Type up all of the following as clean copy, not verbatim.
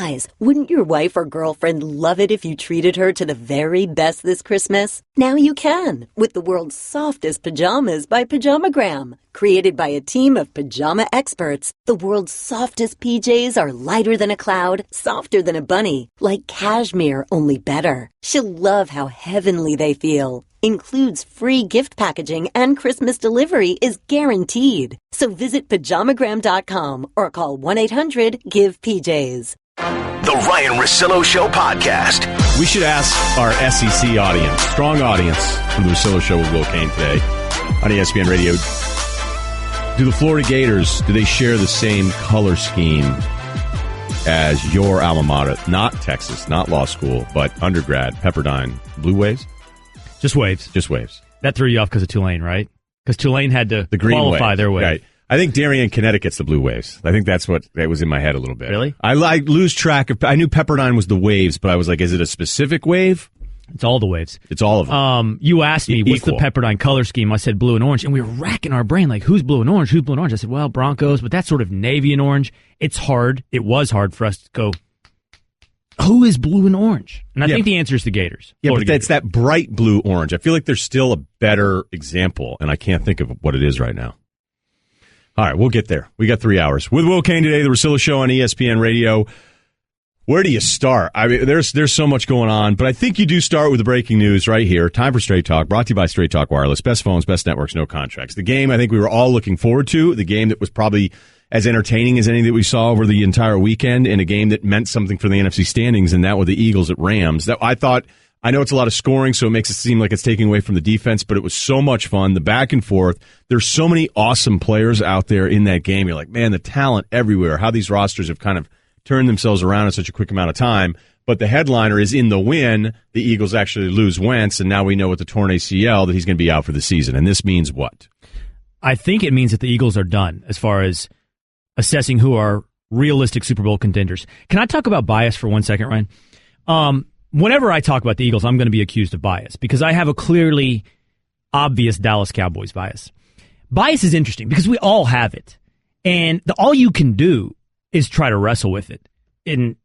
Guys, wouldn't your wife or girlfriend love it if you treated her to the very best this Christmas? Now you can, with the world's softest pajamas by Pajamagram. Created by a team of pajama experts, the world's softest PJs are lighter than a cloud, softer than a bunny, like cashmere, only better. She'll love how heavenly they feel. Includes free gift packaging and Christmas delivery is guaranteed. So visit pajamagram.com or call 1-800-GIVE-PJs. The Ryen Russillo Show podcast. We should ask our SEC audience, strong audience from the Russillo Show with Will Cain today on ESPN Radio. Do the Florida Gators, do they share the same color scheme as your alma mater? Not Texas, not law school, but undergrad, Pepperdine. Blue Waves? Just Waves. Just Waves. That threw you off because of Tulane, right? Because Tulane had to the green qualify wave. Their wave. Right. I think Darien, Connecticut's the Blue Waves. I think that's what that was in my head a little bit. Really? I lose track of. I knew Pepperdine was the Waves, but I was like, is it a specific wave? It's all the waves. It's all of them. You asked me, what's the Equal. Pepperdine color scheme? I said blue and orange, and we were racking our brain like, who's blue and orange? Who's blue and orange? I said, well, Broncos, but that's sort of navy and orange. It's hard. It was hard for us to go, who is blue and orange? And I think the answer is the Gators. Yeah, Florida but it's Gators. that bright blue-orange. I feel like there's still a better example, and I can't think of what it is right now. All right, we'll get there. We got 3 hours. With Will Cain today, the Russillo Show on ESPN Radio. Where do you start? I mean, there's so much going on, but I think you do start with the breaking news right here. Time for Straight Talk, brought to you by Straight Talk Wireless. Best phones, best networks, no contracts. The game I think we were all looking forward to, the game that was probably as entertaining as any that we saw over the entire weekend, in a game that meant something for the NFC standings, and that with the Eagles at Rams. That I thought, I know it's a lot of scoring, so it makes it seem like it's taking away from the defense, but it was so much fun, the back and forth. There's so many awesome players out there in that game. You're like, man, the talent everywhere, how these rosters have kind of turned themselves around in such a quick amount of time. But the headliner is in the win, the Eagles actually lose Wentz, and now we know with the torn ACL that he's going to be out for the season. And this means what? I think it means that the Eagles are done as far as assessing who are realistic Super Bowl contenders. Can I talk about bias for 1 second, Ryan? Whenever I talk about the Eagles, I'm going to be accused of bias because I have a clearly obvious Dallas Cowboys bias. Bias is interesting because we all have it. And all you can do is try to wrestle with it and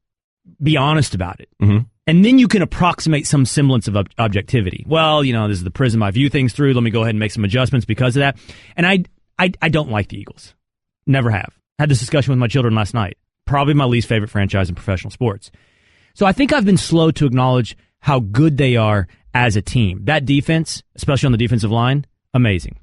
be honest about it. Mm-hmm. And then you can approximate some semblance of objectivity. Well, you know, this is the prism I view things through. Let me go ahead and make some adjustments because of that. And I don't like the Eagles. Never have. Had this discussion with my children last night. Probably my least favorite franchise in professional sports. So I think I've been slow to acknowledge how good they are as a team. That defense, especially on the defensive line, amazing.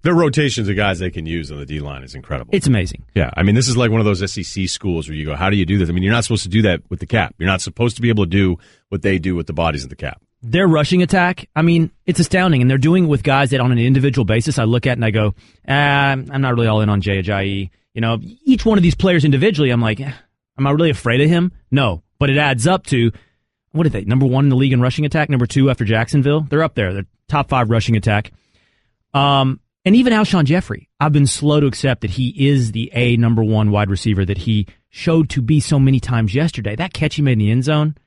Their rotations of guys they can use on the D-line is incredible. It's amazing. Yeah, I mean, this is like one of those SEC schools where you go, how do you do this? I mean, you're not supposed to do that with the cap. You're not supposed to be able to do what they do with the bodies of the cap. Their rushing attack, I mean, it's astounding. And they're doing it with guys that on an individual basis I look at and I go, I'm not really all in on Jay Ajayi. You know, each one of these players individually, I'm like, am I really afraid of him? No. But it adds up to, what are they, number 1 in the league in rushing attack, number 2 after Jacksonville? They're up there. They're top 5 rushing attack. And even Alshon Jeffrey, I've been slow to accept that he is the number 1 wide receiver that he showed to be so many times yesterday. That catch he made in the end zone.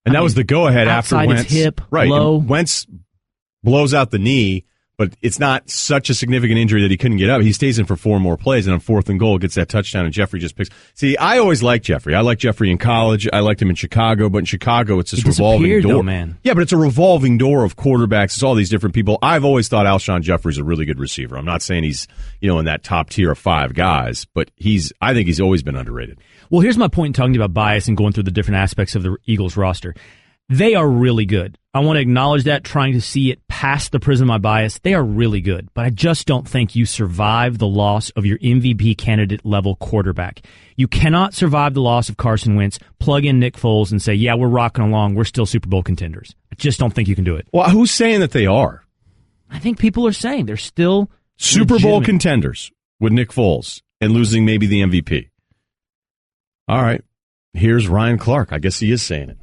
And that was the go-ahead after Wentz. His hip, right. low. Wentz blows out the knee, but it's not such a significant injury that he couldn't get up. He stays in for 4 more plays, and on 4th and goal, gets that touchdown, and Jeffrey just picks. See, I always liked Jeffrey. I liked Jeffrey in college. I liked him in Chicago, but in Chicago, it's this revolving door. Though, man. Yeah, but it's a revolving door of quarterbacks. It's all these different people. I've always thought Alshon Jeffrey's a really good receiver. I'm not saying he's, in that top tier of 5 guys, but I think he's always been underrated. Well, here's my point in talking about bias and going through the different aspects of the Eagles roster. They are really good. I want to acknowledge that, trying to see it past the prism of my bias. They are really good, but I just don't think you survive the loss of your MVP candidate level quarterback. You cannot survive the loss of Carson Wentz, plug in Nick Foles, and say, yeah, we're rocking along. We're still Super Bowl contenders. I just don't think you can do it. Well, who's saying that they are? I think people are saying they're still Super Bowl legitimate contenders with Nick Foles and losing maybe the MVP. All right. Here's Ryan Clark. I guess he is saying it.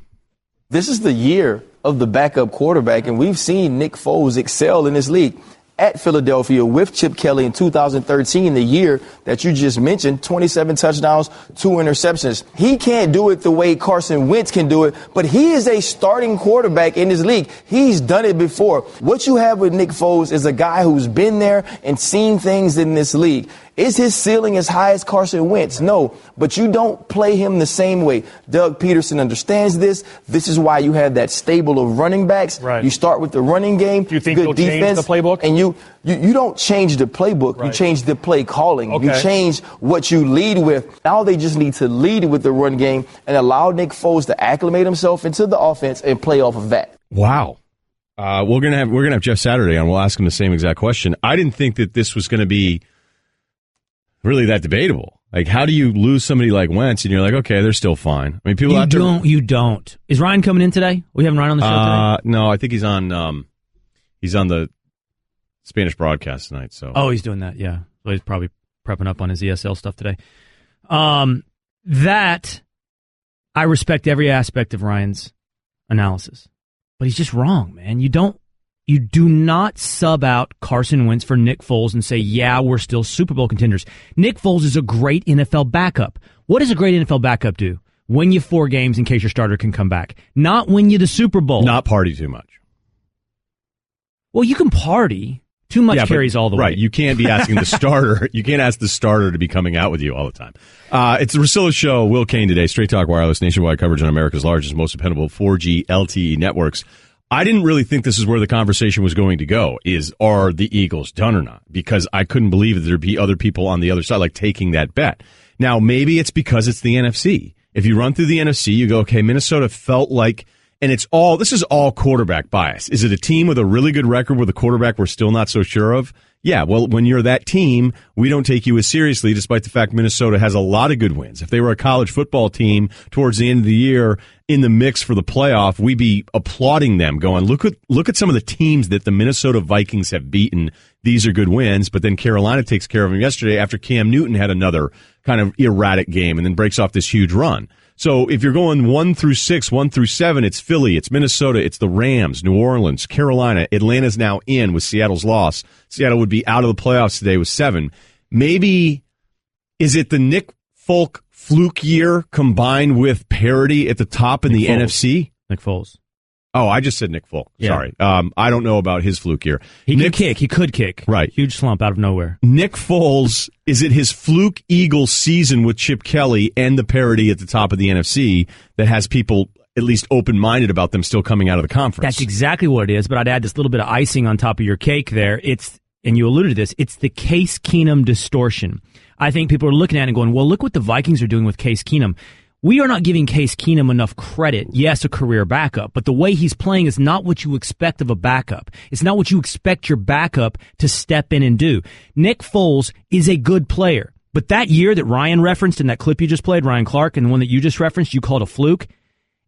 This is the year of the backup quarterback, and we've seen Nick Foles excel in this league. At Philadelphia with Chip Kelly in 2013, the year that you just mentioned, 27 touchdowns, 2 interceptions. He can't do it the way Carson Wentz can do it, but he is a starting quarterback in this league. He's done it before. What you have with Nick Foles is a guy who's been there and seen things in this league. Is his ceiling as high as Carson Wentz? No, but you don't play him the same way. Doug Peterson understands this. This is why you have that stable of running backs. Right. You start with the running game, Do you think good you'll defense, change the playbook? and you don't change the playbook. Right. You change the play calling. Okay. You change what you lead with. Now they just need to lead with the run game and allow Nick Foles to acclimate himself into the offense and play off of that. Wow. We're gonna have Jeff Saturday on. We'll ask him the same exact question. I didn't think that this was going to be really that debatable. Like, how do you lose somebody like Wentz and you're like, okay, they're still fine? I mean, people out there. You don't. Is Ryan coming in today? We having Ryan on the show today? No, I think he's on the Spanish broadcast tonight. So. Oh, he's doing that. Yeah, so he's probably prepping up on his ESL stuff today. That I respect every aspect of Ryan's analysis, but he's just wrong, man. You do not sub out Carson Wentz for Nick Foles and say, yeah, we're still Super Bowl contenders. Nick Foles is a great NFL backup. What does a great NFL backup do? Win you 4 games in case your starter can come back. Not win you the Super Bowl. Not party too much. Well, you can party. Too much carries all the way. Right. You can't be asking the starter. You can't ask the starter to be coming out with you all the time. It's the Russillo Show. Will Kane today. Straight Talk Wireless, nationwide coverage on America's largest, most dependable 4G LTE networks. I didn't really think this is where the conversation was going to go, are the Eagles done or not? Because I couldn't believe that there'd be other people on the other side, like taking that bet. Now, maybe it's because it's the NFC. If you run through the NFC, you go, okay, Minnesota felt like, and this is all quarterback bias. Is it a team with a really good record with a quarterback we're still not so sure of? Yeah, well, when you're that team, we don't take you as seriously, despite the fact Minnesota has a lot of good wins. If they were a college football team towards the end of the year in the mix for the playoff, we'd be applauding them, going, look at some of the teams that the Minnesota Vikings have beaten. These are good wins, but then Carolina takes care of them yesterday after Cam Newton had another kind of erratic game and then breaks off this huge run. So if you're going 1 through 6, 1 through 7, it's Philly, it's Minnesota, it's the Rams, New Orleans, Carolina. Atlanta's now in with Seattle's loss. Seattle would be out of the playoffs today with 7. Maybe, is it the Nick Folk fluke year combined with parity at the top in the NFC? Nick Foles. Oh, I just said Nick Folk. Yeah. Sorry. I don't know about his fluke year. He could kick. Right. Huge slump out of nowhere. Nick Foles, is it his fluke Eagles season with Chip Kelly and the parity at the top of the NFC that has people at least open-minded about them still coming out of the conference? That's exactly what it is, but I'd add this little bit of icing on top of your cake there. And you alluded to this, it's the Case Keenum distortion. I think people are looking at it and going, well, look what the Vikings are doing with Case Keenum. We are not giving Case Keenum enough credit. Yes, a career backup, but the way he's playing is not what you expect of a backup. It's not what you expect your backup to step in and do. Nick Foles is a good player, but that year that Ryan referenced in that clip you just played, Ryan Clark, and the one that you just referenced, you called a fluke.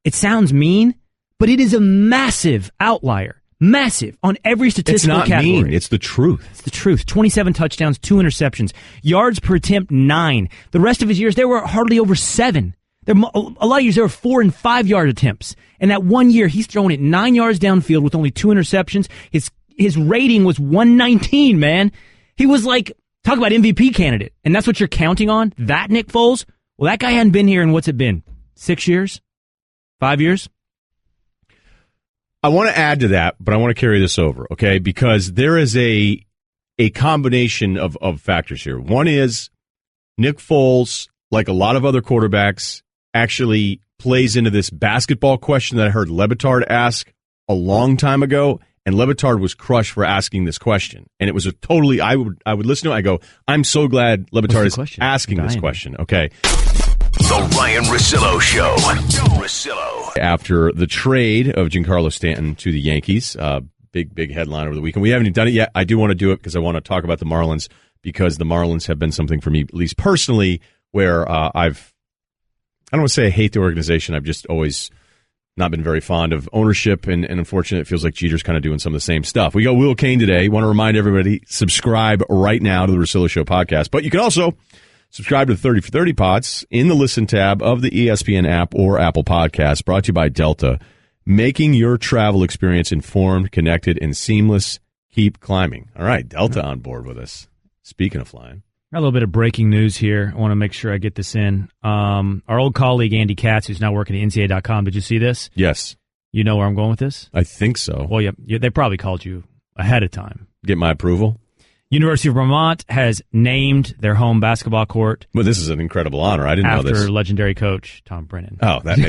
It sounds mean, but it is a massive outlier. Massive on every statistical category. It's not mean. It's the truth. It's the truth. 27 touchdowns, 2 interceptions. Yards per attempt, 9. The rest of his years, there were hardly over 7. A lot of years there were 4 and 5 yard attempts. And that one year, he's throwing it 9 yards downfield with only 2 interceptions. His rating was 119, man. He was like, talk about MVP candidate. And that's what you're counting on? That Nick Foles? Well, that guy hadn't been here in what's it been? 6 years? 5 years? I want to add to that, but I want to carry this over, okay? Because there is a combination of factors here. One is Nick Foles, like a lot of other quarterbacks, actually plays into this basketball question that I heard Le Batard ask a long time ago, and Le Batard was crushed for asking this question. And it was a totally, I would listen to it, I go, I'm so glad Le Batard is asking this question, okay? The Ryen Russillo Show. Russillo. After the trade of Giancarlo Stanton to the Yankees, big headline over the weekend. We haven't even done it yet. I do want to do it because I want to talk about the Marlins, because the Marlins have been something for me, at least personally, where I don't want to say I hate the organization. I've just always not been very fond of ownership, and unfortunately, it feels like Jeter's kind of doing some of the same stuff. We got Will Kane today. Want to remind everybody, subscribe right now to the Russillo Show podcast. But you can also subscribe to 30 for 30 Pods in the Listen tab of the ESPN app or Apple Podcasts, brought to you by Delta, making your travel experience informed, connected, and seamless. Keep climbing. All right, Delta on board with us. Speaking of flying. Got a little bit of breaking news here. I want to make sure I get this in. Our old colleague, Andy Katz, who's now working at NCAA.com. Did you see this? Yes. You know where I'm going with this? I think so. Well, yeah, they probably called you ahead of time. Get my approval? University of Vermont has named their home basketball court. Well, this is an incredible honor. I didn't know this. After legendary coach Tom Brennan. Oh, that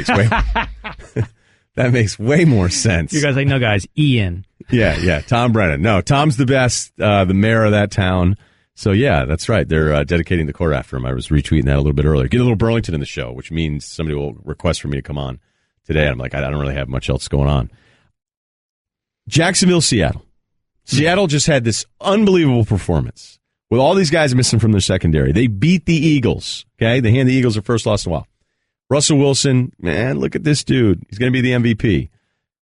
makes way more sense. You guys like, no, guys, Ian. Yeah, Tom Brennan. No, Tom's the best, the mayor of that town. So, yeah, that's right. They're dedicating the court after him. I was retweeting that a little bit earlier. Get a little Burlington in the show, which means somebody will request for me to come on today. I'm like, I don't really have much else going on. Jacksonville, Seattle. Seattle just had this unbelievable performance with all these guys missing from their secondary. They beat the Eagles, okay? They hand the Eagles their first loss in a while. Russell Wilson, man, look at this dude. He's going to be the MVP.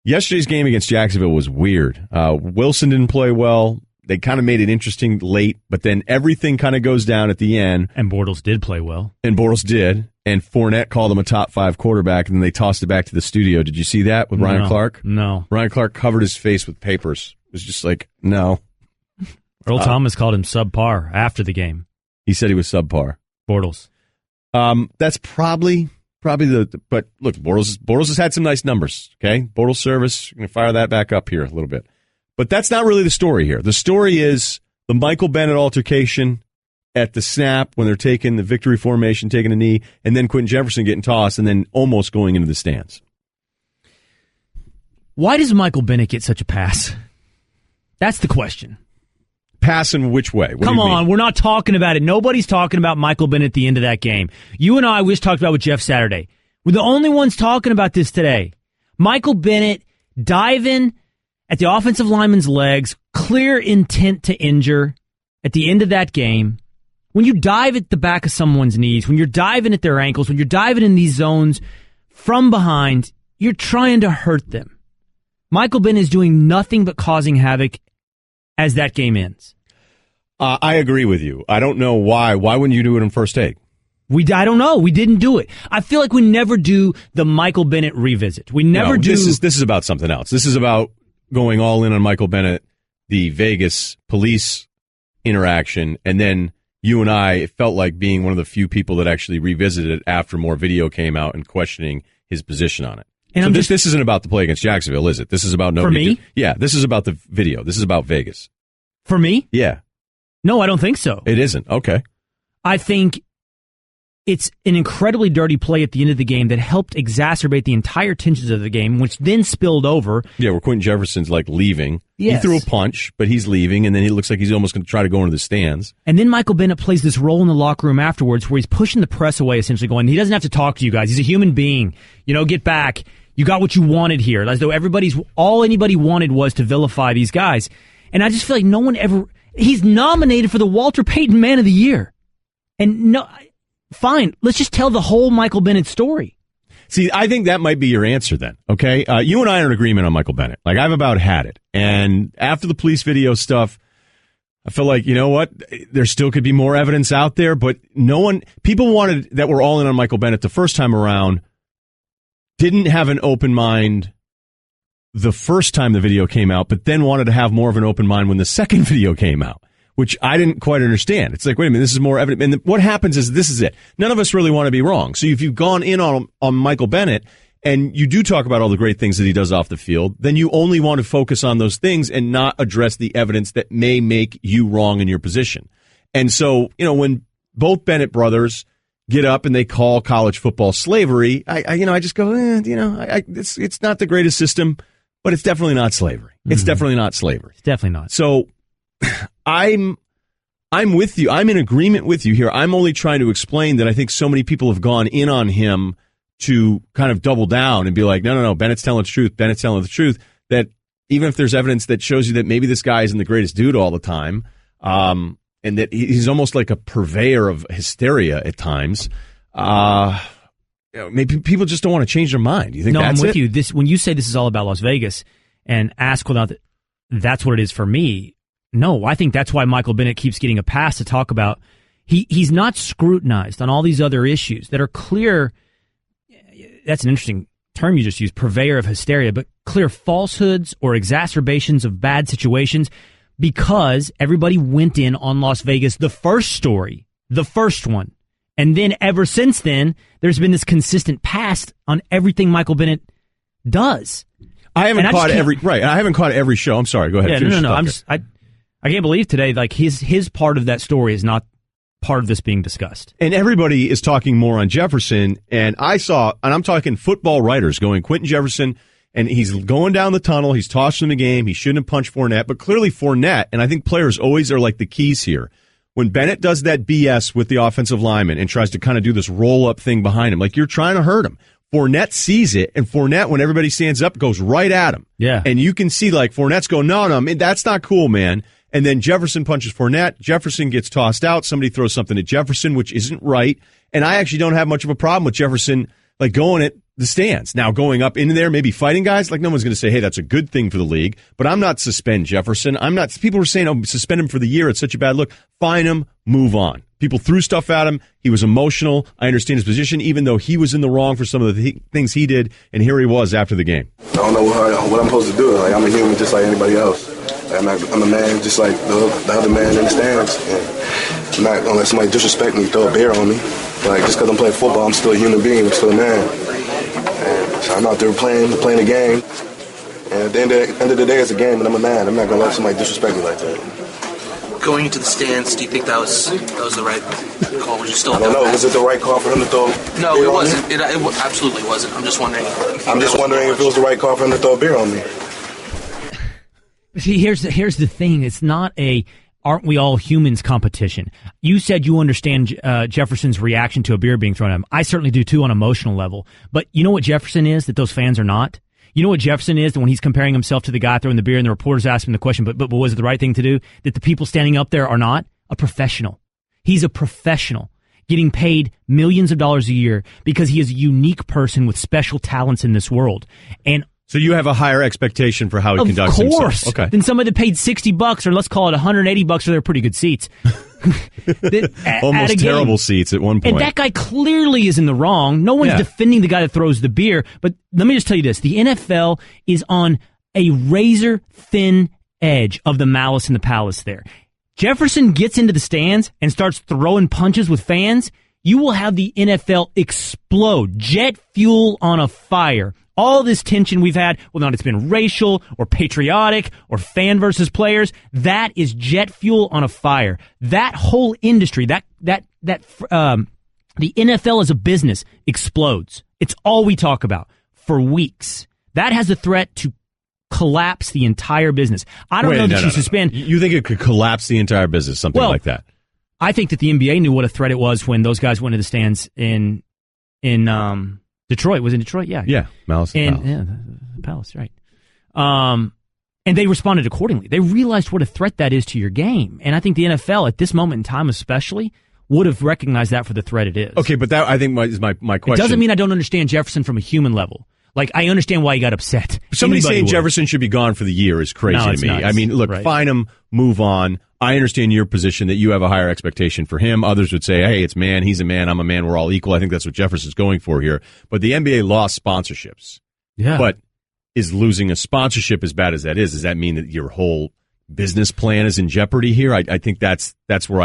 Yesterday's game against Jacksonville was weird. Wilson didn't play well. They kind of made it interesting late, but then everything kind of goes down at the end. And Bortles did play well. And Bortles did. And Fournette called him a top 5 quarterback, and then they tossed it back to the studio. Did you see that with Ryan Clark? No. Ryan Clark covered his face with papers. It was just like, no. Earl Thomas called him subpar after the game. He said he was subpar. Bortles. That's probably but look, Bortles has had some nice numbers, okay? Bortles service, you're going to fire that back up here a little bit. But that's not really the story here. The story is the Michael Bennett altercation at the snap when they're taking the victory formation, taking a knee, and then Quentin Jefferson getting tossed and then almost going into the stands. Why does Michael Bennett get such a pass? That's the question. Pass in which way? Come on, we're not talking about it. Nobody's talking about Michael Bennett at the end of that game. You and I, we just talked about with Jeff Saturday. We're the only ones talking about this today. Michael Bennett diving at the offensive lineman's legs, clear intent to injure at the end of that game. When you dive at the back of someone's knees, when you're diving at their ankles, when you're diving in these zones from behind, you're trying to hurt them. Michael Bennett is doing nothing but causing havoc as that game ends. I agree with you. I don't know why. Why wouldn't you do it in first take? I don't know. We didn't do it. I feel like we never do the Michael Bennett revisit. We never do. This is about something else. This is about going all in on Michael Bennett, the Vegas police interaction, and then you and I, it felt like being one of the few people that actually revisited it after more video came out and questioning his position on it. And so this isn't about the play against Jacksonville, is it? This is about nobody. For me? Yeah, this is about the video. This is about Vegas. For me? Yeah. No, I don't think so. It isn't. Okay. I think it's an incredibly dirty play at the end of the game that helped exacerbate the entire tensions of the game, which then spilled over. Yeah, where Quentin Jefferson's like leaving. Yes. He threw a punch, but he's leaving, and then he looks like he's almost going to try to go into the stands. And then Michael Bennett plays this role in the locker room afterwards where he's pushing the press away, essentially going, he doesn't have to talk to you guys. He's a human being. Get back. You got what you wanted here. As though all anybody wanted was to vilify these guys. And I just feel like no one ever... He's nominated for the Walter Payton Man of the Year. And no... Fine, let's just tell the whole Michael Bennett story. See, I think that might be your answer then, okay? You and I are in agreement on Michael Bennett. Like, I've about had it. And after the police video stuff, I feel like, you know what? There still could be more evidence out there, but people wanted that were all in on Michael Bennett the first time around, didn't have an open mind the first time the video came out, but then wanted to have more of an open mind when the second video came out, which I didn't quite understand. It's like, wait a minute, this is more evident. And what happens is this is it. None of us really want to be wrong. So if you've gone in on Michael Bennett and you do talk about all the great things that he does off the field, then you only want to focus on those things and not address the evidence that may make you wrong in your position. And so, when both Bennett brothers get up and they call college football slavery, I just go, it's not the greatest system, but it's definitely not slavery. It's definitely not slavery. It's definitely not. So I'm with you. I'm in agreement with you here. I'm only trying to explain that I think so many people have gone in on him to kind of double down and be like, no, Bennett's telling the truth. Bennett's telling the truth. That even if there's evidence that shows you that maybe this guy isn't the greatest dude all the time, and that he's almost like a purveyor of hysteria at times, maybe people just don't want to change their mind. You think that's it? No, I'm with you. When you say this is all about Las Vegas and ask without that's what it is for me. No, I think that's why Michael Bennett keeps getting a pass to talk about. He's not scrutinized on all these other issues that are clear. That's an interesting term you just used, purveyor of hysteria, but clear falsehoods or exacerbations of bad situations because everybody went in on Las Vegas, the first story, the first one. And then ever since then, there's been this consistent pass on everything Michael Bennett does. I haven't caught every show. I'm sorry. Go ahead. Yeah, no. I I can't believe today, like his part of that story is not part of this being discussed. And everybody is talking more on Jefferson, and I'm talking football writers going, Quentin Jefferson, and he's going down the tunnel, he's tossing the game, he shouldn't have punched Fournette, but clearly Fournette, and I think players always are like the keys here. When Bennett does that BS with the offensive lineman and tries to kind of do this roll-up thing behind him, like you're trying to hurt him. Fournette sees it, and Fournette, when everybody stands up, goes right at him. Yeah. And you can see, like, Fournette's going, no, that's not cool, man. And then Jefferson punches Fournette. Jefferson gets tossed out. Somebody throws something at Jefferson, which isn't right. And I actually don't have much of a problem with Jefferson, like, going at the stands. Now, going up into there, maybe fighting guys, like, no one's going to say, hey, that's a good thing for the league. But I'm not suspend Jefferson. People were saying, oh, suspend him for the year. It's such a bad look. Fine him. Move on. People threw stuff at him. He was emotional. I understand his position, even though he was in the wrong for some of the things he did. And here he was after the game. I don't know what I'm supposed to do. Like, I'm a human just like anybody else. Like, I'm a man just like the other man in the stands. And I'm not going to let somebody disrespect me, throw a beer on me. Like, just because I'm playing football, I'm still a human being. I'm still a man. And so I'm out there playing a game. And at the end of the day, it's a game, and I'm a man. I'm not going to let somebody disrespect me like that. Going into the stands, do you think that was the right call? Would you still? I don't know. Was it the right call for him to throw? No, it wasn't. It absolutely wasn't. I'm just wondering. If it was the right call for him to throw a beer on me. See, here's the thing. It's not a aren't we all humans competition. You said you understand Jefferson's reaction to a beer being thrown at him. I certainly do too on an emotional level. But you know what Jefferson is that those fans are not? You know what Jefferson is that when he's comparing himself to the guy throwing the beer and the reporters ask him the question, but was it the right thing to do? That the people standing up there are not? A professional. He's a professional getting paid millions of dollars a year because he is a unique person with special talents in this world. And so you have a higher expectation for how he conducts himself. Of course. Okay. Than somebody that paid $60 or let's call it $180 for their pretty good seats. Almost terrible seats at one point. And that guy clearly is in the wrong. No one's defending the guy that throws the beer. But let me just tell you this. The NFL is on a razor-thin edge of the malice in the palace there. Jefferson gets into the stands and starts throwing punches with fans, you will have the NFL explode. Jet fuel on a fire. All this tension we've had, whether or not it's been racial or patriotic or fan versus players, that is jet fuel on a fire. That whole industry, the NFL as a business explodes. It's all we talk about for weeks. That has a threat to collapse the entire business. I don't know that you suspend. You think it could collapse the entire business, something like that? I think that the NBA knew what a threat it was when those guys went to the stands in Detroit. Was it Detroit? Yeah. Yeah. Malice in Palace. Yeah, the Palace, right. And they responded accordingly. They realized what a threat that is to your game. And I think the NFL, at this moment in time especially, would have recognized that for the threat it is. Okay, but that, I think, is my question. It doesn't mean I don't understand Jefferson from a human level. Like, I understand why he got upset. Somebody saying Jefferson should be gone for the year is crazy to me. Nuts. I mean, look, fine him, move on. I understand your position that you have a higher expectation for him. Others would say, hey, it's man, he's a man, I'm a man, we're all equal. I think that's what Jefferson's going for here. But the NBA lost sponsorships. Yeah. But is losing a sponsorship as bad as that is? Does that mean that your whole business plan is in jeopardy here? I think that's where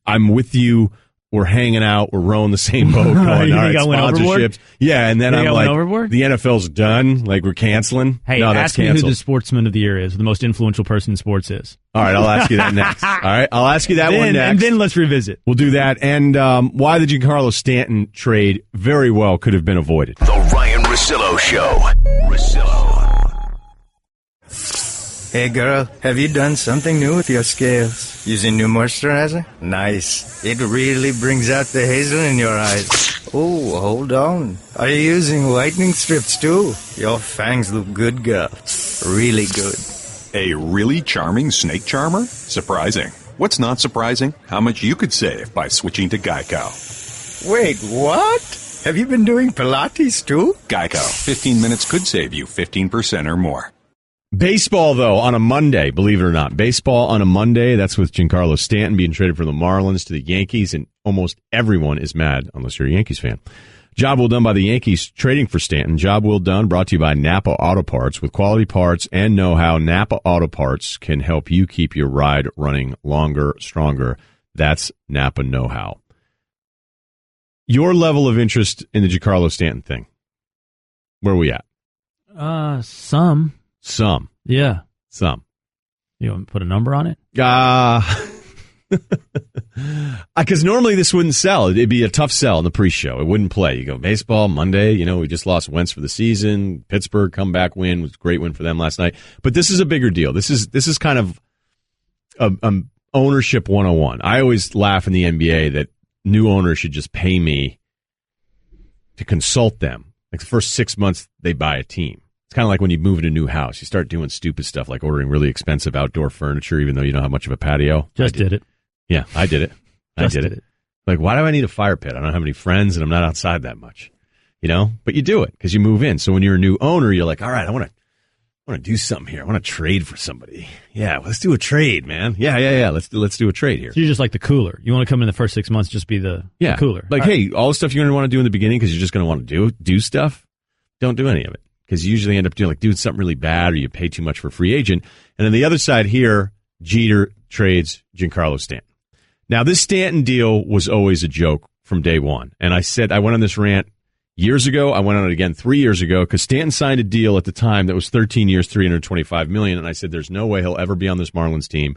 I'm with you. We're hanging out. We're rowing the same boat. Going, all right, sponsorships. Yeah, and then I'm like, the NFL's done. Like, we're canceling. Hey, no, ask me who the sportsman of the year is, the most influential person in sports is. All right, I'll ask you that next. All right, I'll ask you that one next. And then let's revisit. We'll do that. And why the Giancarlo Stanton trade very well could have been avoided. The Ryen Russillo Show. Russillo. Hey girl, have you done something new with your scales? Using new moisturizer? Nice. It really brings out the hazel in your eyes. Oh, hold on. Are you using whitening strips too? Your fangs look good, girl. Really good. A really charming snake charmer? Surprising. What's not surprising? How much you could save by switching to Geico. Wait, what? Have you been doing Pilates too? Geico. 15 minutes could save you 15% or more. Baseball, though, on a Monday, believe it or not. Baseball on a Monday, that's with Giancarlo Stanton being traded from the Marlins to the Yankees, and almost everyone is mad, unless you're a Yankees fan. Job well done by the Yankees trading for Stanton. Job well done, brought to you by Napa Auto Parts. With quality parts and know-how, Napa Auto Parts can help you keep your ride running longer, stronger. That's Napa know-how. Your level of interest in the Giancarlo Stanton thing, where are we at? Some. Some. Yeah. Some. You want to put a number on it? Because normally this wouldn't sell. It'd be a tough sell in the pre-show. It wouldn't play. You go, baseball, Monday, we just lost Wentz for the season. Pittsburgh comeback win was a great win for them last night. But this is a bigger deal. This is kind of ownership 101. I always laugh in the NBA that new owners should just pay me to consult them. Like the first 6 months, they buy a team. It's kind of like when you move in a new house. You start doing stupid stuff like ordering really expensive outdoor furniture, even though you don't have much of a patio. Just did it. Yeah, I did it. I did it. Like, why do I need a fire pit? I don't have any friends, and I'm not outside that much. But you do it because you move in. So when you're a new owner, you're like, all right, I want to do something here. I want to trade for somebody. Yeah, let's do a trade, man. Yeah. Let's do a trade here. So you're just like the cooler. You want to come in the first 6 months, just be the cooler. Like, all hey, all the stuff you're going to want to do in the beginning because you're just going to want to do stuff. Don't do any of it because you usually end up doing something really bad or you pay too much for a free agent. And on the other side here, Jeter trades Giancarlo Stanton. Now, this Stanton deal was always a joke from day one. And I went on this rant years ago. I went on it again 3 years ago because Stanton signed a deal at the time that was 13 years, $325 million. And I said, there's no way he'll ever be on this Marlins team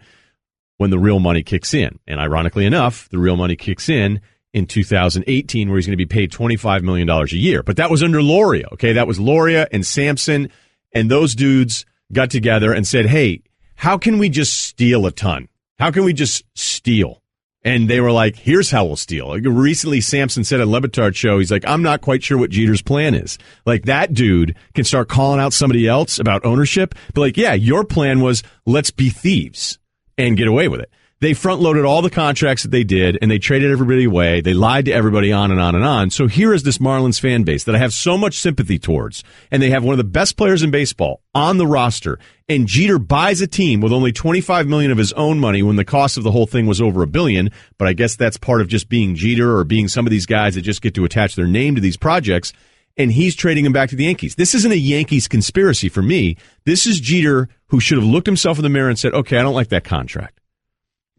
when the real money kicks in. And ironically enough, the real money kicks in 2018 where he's going to be paid $25 million a year. But that was under Loria. Okay, that was Loria and Sampson. And those dudes got together and said, hey, how can we just steal a ton? How can we just steal? And they were like, here's how we'll steal. Recently, Sampson said on Le Batard's show, he's like, I'm not quite sure what Jeter's plan is. Like, that dude can start calling out somebody else about ownership. But like, yeah, your plan was let's be thieves and get away with it. They front-loaded all the contracts that they did, and they traded everybody away. They lied to everybody on and on and on. So here is this Marlins fan base that I have so much sympathy towards, and they have one of the best players in baseball on the roster, and Jeter buys a team with only $25 million of his own money when the cost of the whole thing was over $1 billion, but I guess that's part of just being Jeter or being some of these guys that just get to attach their name to these projects, and he's trading him back to the Yankees. This isn't a Yankees conspiracy for me. This is Jeter who should have looked himself in the mirror and said, okay, I don't like that contract.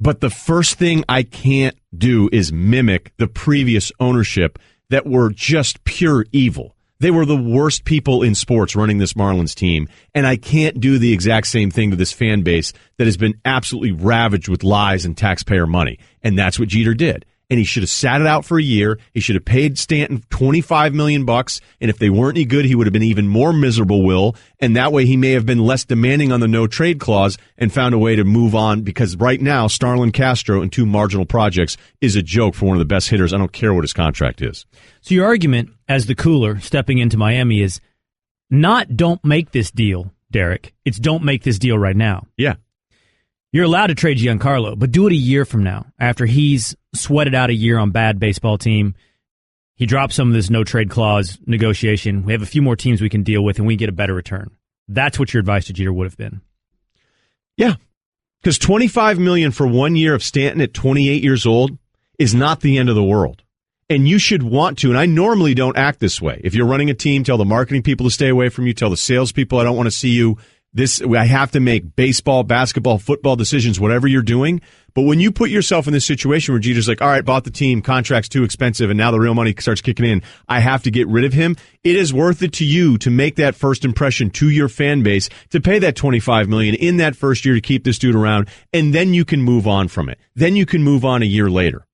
But the first thing I can't do is mimic the previous ownership that were just pure evil. They were the worst people in sports running this Marlins team, and I can't do the exact same thing to this fan base that has been absolutely ravaged with lies and taxpayer money. And that's what Jeter did. And he should have sat it out for a year. He should have paid Stanton $25 million, and if they weren't any good, he would have been even more miserable, Will. And that way he may have been less demanding on the no-trade clause and found a way to move on, because right now, Starlin Castro and two marginal projects is a joke for one of the best hitters. I don't care what his contract is. So your argument as the cooler stepping into Miami is not don't make this deal, Derek. It's don't make this deal right now. Yeah. You're allowed to trade Giancarlo, but do it a year from now after he's sweated out a year on bad baseball team. He drops some of this no-trade clause negotiation. We have a few more teams we can deal with, and we get a better return. That's what your advice to Jeter would have been. Yeah, because $25 million for 1 year of Stanton at 28 years old is not the end of the world. And you should want to, and I normally don't act this way. If you're running a team, tell the marketing people to stay away from you. Tell the salespeople, I don't want to see you. I have to make baseball, basketball, football decisions, whatever you're doing. But when you put yourself in this situation where Jeter's like, all right, bought the team, contract's too expensive, and now the real money starts kicking in, I have to get rid of him. It is worth it to you to make that first impression to your fan base, to pay that $25 million in that first year to keep this dude around, and then you can move on from it. Then you can move on a year later.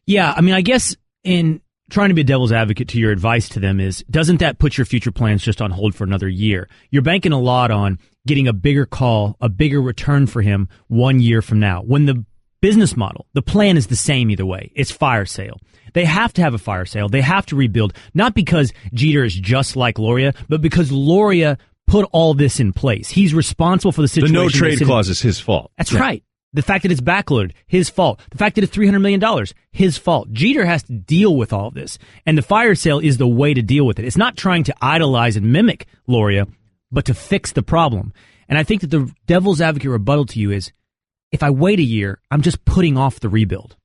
Yeah, I mean, I guess in trying to be a devil's advocate to your advice to them is, doesn't that put your future plans just on hold for another year? You're banking a lot on getting a bigger call, a bigger return for him 1 year from now. When the business model, the plan is the same either way. It's fire sale. They have to have a fire sale. They have to rebuild, not because Jeter is just like Loria, but because Loria put all this in place. He's responsible for the situation. The no-trade clause is his fault. That's right. The fact that it's backloaded, his fault. The fact that it's $300 million, his fault. Jeter has to deal with all of this. And the fire sale is the way to deal with it. It's not trying to idolize and mimic Loria, but to fix the problem. And I think that the devil's advocate rebuttal to you is, if I wait a year, I'm just putting off the rebuild.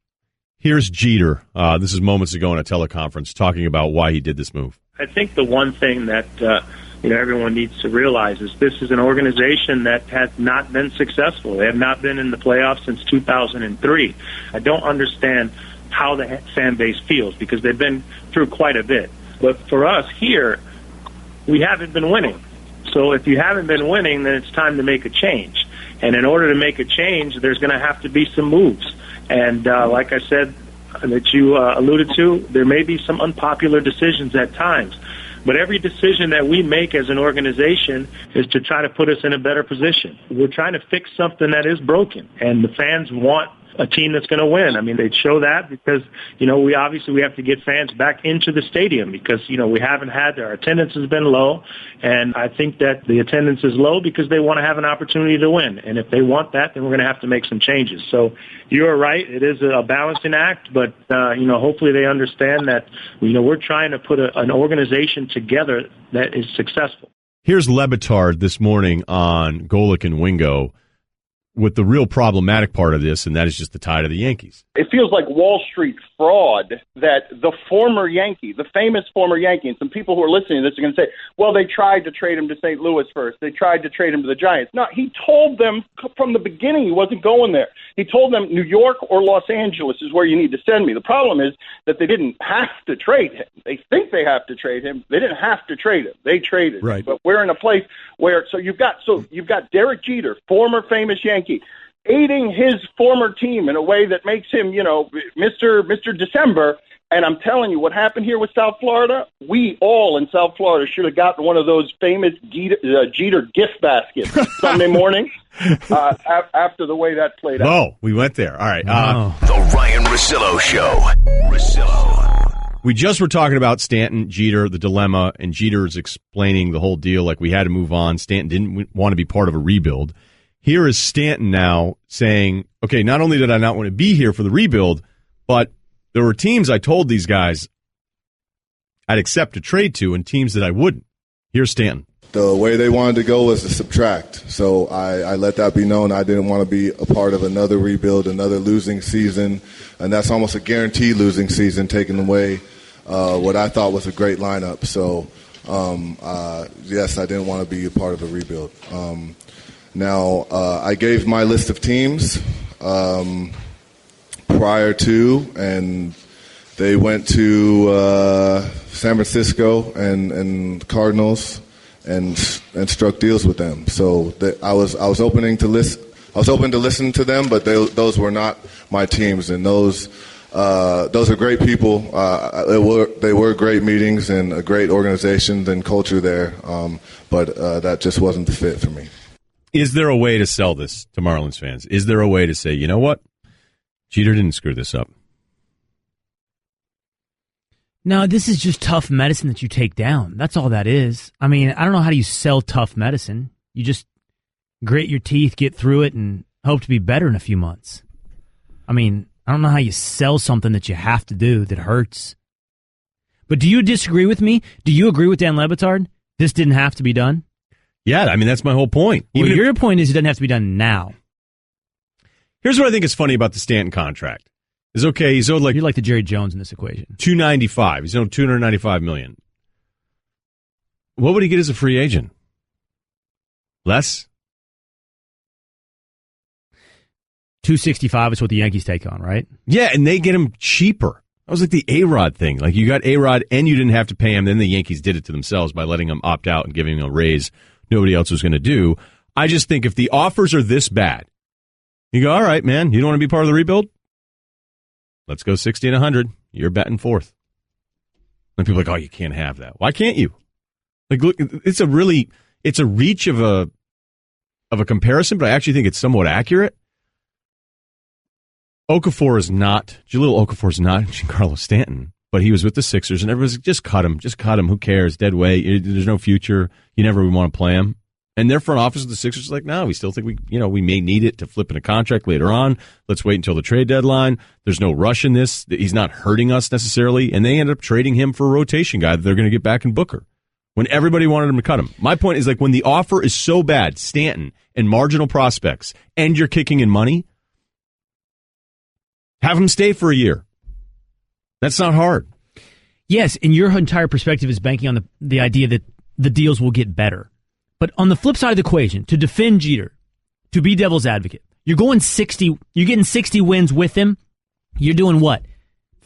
Here's Jeter. This is moments ago in a teleconference talking about why he did this move. I think the one thing that everyone needs to realize is this is an organization that has not been successful. They have not been in the playoffs since 2003. I don't understand how the fan base feels because they've been through quite a bit. But for us here, we haven't been winning. So if you haven't been winning, then it's time to make a change. And in order to make a change, there's going to have to be some moves. And like I said, that you alluded to, there may be some unpopular decisions at times. But every decision that we make as an organization is to try to put us in a better position. We're trying to fix something that is broken, and the fans want a team that's going to win. I mean, they'd show that because, we have to get fans back into the stadium because, we haven't had, our attendance has been low, and I think that the attendance is low because they want to have an opportunity to win. And if they want that, then we're going to have to make some changes. So you're right. It is a balancing act, but, hopefully they understand that, we're trying to put an organization together that is successful. Here's Le Batard this morning on Golick and Wingo with the real problematic part of this, and that is just the tie to the Yankees. It feels like Wall Street fraud that the former Yankee, the famous former Yankee, and some people who are listening to this are going to say, well, they tried to trade him to St. Louis first. They tried to trade him to the Giants. No, he told them from the beginning he wasn't going there. He told them New York or Los Angeles is where you need to send me. The problem is that they didn't have to trade him. They think they have to trade him. They didn't have to trade him. They traded him. But we're in a place where you've got Derek Jeter, former famous Yankee, aiding his former team in a way that makes him, Mr. December. And I'm telling you, what happened here with South Florida, we all in South Florida should have gotten one of those famous Jeter gift baskets Sunday morning after the way that played out. Oh, we went there. All right. The Ryen Russillo Show. We just were talking about Stanton, Jeter, the dilemma, and Jeter's explaining the whole deal like we had to move on. Stanton didn't want to be part of a rebuild. Here is Stanton now saying, okay, not only did I not want to be here for the rebuild, but there were teams I told these guys I'd accept a trade to and teams that I wouldn't. Here's Stanton. The way they wanted to go was to subtract. So I let that be known. I didn't want to be a part of another rebuild, another losing season. And that's almost a guaranteed losing season, taking away what I thought was a great lineup. So, yes, I didn't want to be a part of a rebuild. Now, I gave my list of teams prior to, and they went to San Francisco and Cardinals and struck deals with them. So I was open to listen to them, but those were not my teams, and those are great people. They were great meetings and a great organization and culture there, but that just wasn't the fit for me. Is there a way to sell this to Marlins fans? Is there a way to say, you know what? Jeter didn't screw this up. No, this is just tough medicine that you take down. That's all that is. I mean, I don't know how do you sell tough medicine. You just grit your teeth, get through it, and hope to be better in a few months. I mean, I don't know how you sell something that you have to do that hurts. But do you disagree with me? Do you agree with Dan Le Batard? This didn't have to be done? Yeah, I mean, that's my whole point. Well, your point is it doesn't have to be done now. Here's what I think is funny about the Stanton contract. Is okay, he's owed you're like the Jerry Jones in this equation. $295. He's owed $295 million. What would he get as a free agent? Less? $265 is what the Yankees take on, right? Yeah, and they get him cheaper. That was like the A-Rod thing. Like you got A-Rod and you didn't have to pay him. Then the Yankees did it to themselves by letting him opt out and giving him a raise nobody else was going to do. I just think if the offers are this bad, you go, all right, man, you don't want to be part of the rebuild? Let's go 60 and 100. You're batting fourth. And people are like, oh, you can't have that. Why can't you? Like, look, it's a reach of a comparison, but I actually think it's somewhat accurate. Jaleel Okafor is not Giancarlo Stanton, but he was with the Sixers, and everybody's like, just cut him. Who cares? Dead weight. There's no future. You never would want to play him. And their front office of the Sixers is like, no, we still think we may need it to flip in a contract later on. Let's wait until the trade deadline. There's no rush in this. He's not hurting us necessarily. And they end up trading him for a rotation guy that they're going to get back in Booker when everybody wanted him to cut him. My point is, like, when the offer is so bad, Stanton and marginal prospects, and you're kicking in money, have him stay for a year. That's not hard. Yes, and your entire perspective is banking on the idea that the deals will get better. But on the flip side of the equation, to defend Jeter, to be devil's advocate, you're getting 60 wins with him. You're doing what?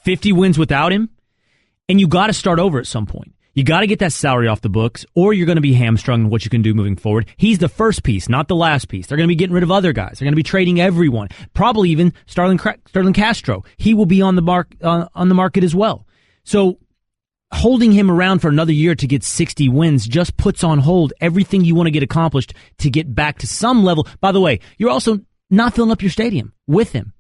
50 wins without him? And you got to start over at some point. You got to get that salary off the books, or you're going to be hamstrung in what you can do moving forward. He's the first piece, not the last piece. They're going to be getting rid of other guys. They're going to be trading everyone, probably even Starlin Castro. He will be on the market as well. So holding him around for another year to get 60 wins just puts on hold everything you want to get accomplished to get back to some level. By the way, you're also not filling up your stadium with him.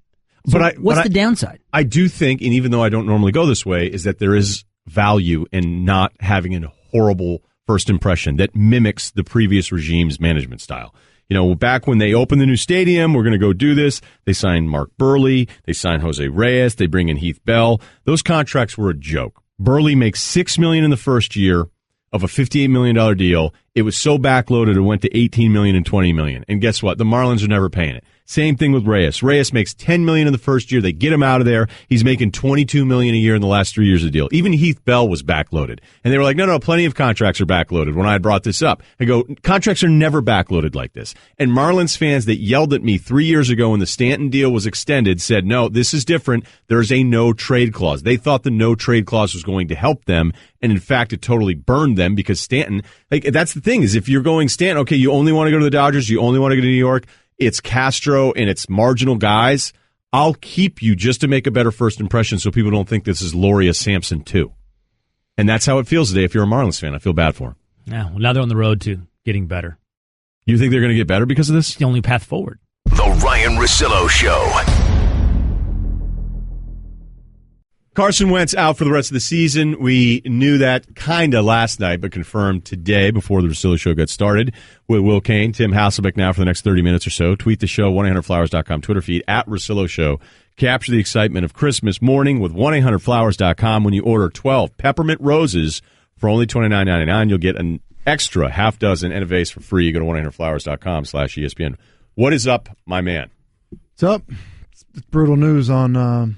So what's the downside? I do think, and even though I don't normally go this way, is that there is value in not having a horrible first impression that mimics the previous regime's management style. You know, back when they opened the new stadium, we're going to go do this. They signed Mark Burley. They signed Jose Reyes. They bring in Heath Bell. Those contracts were a joke. Burley makes $6 million in the first year of a $58 million deal. It was so backloaded it went to $18 million and $20 million. And guess what? The Marlins are never paying it. Same thing with Reyes. Reyes makes $10 million in the first year. They get him out of there. He's making $22 million a year in the last 3 years of the deal. Even Heath Bell was backloaded. And they were like, no, plenty of contracts are backloaded when I had brought this up. I go, contracts are never backloaded like this. And Marlins fans that yelled at me 3 years ago when the Stanton deal was extended said, no, this is different. There's a no trade clause. They thought the no trade clause was going to help them. And in fact, it totally burned them because Stanton, like, that's the thing is if you're going Stanton, okay, you only want to go to the Dodgers, you only want to go to New York, it's Castro and it's marginal guys, I'll keep you just to make a better first impression so people don't think this is Loria Sampson too. And that's how it feels today if you're a Marlins fan. I feel bad for him. Yeah, well, now they're on the road to getting better. You think they're going to get better because of this? It's the only path forward. The Ryen Russillo Show. Carson Wentz out for the rest of the season. We knew that kind of last night, but confirmed today before the Russillo Show got started with Will Kane. Tim Hasselbeck now for the next 30 minutes or so. Tweet the show, 1-800-Flowers.com, Twitter feed, @Russillo Show. Capture the excitement of Christmas morning with 1-800-Flowers.com. When you order 12 peppermint roses for only $29.99, you'll get an extra half dozen and a vase for free. You go to 1-800-Flowers.com/ESPN. What is up, my man? What's up? It's brutal news on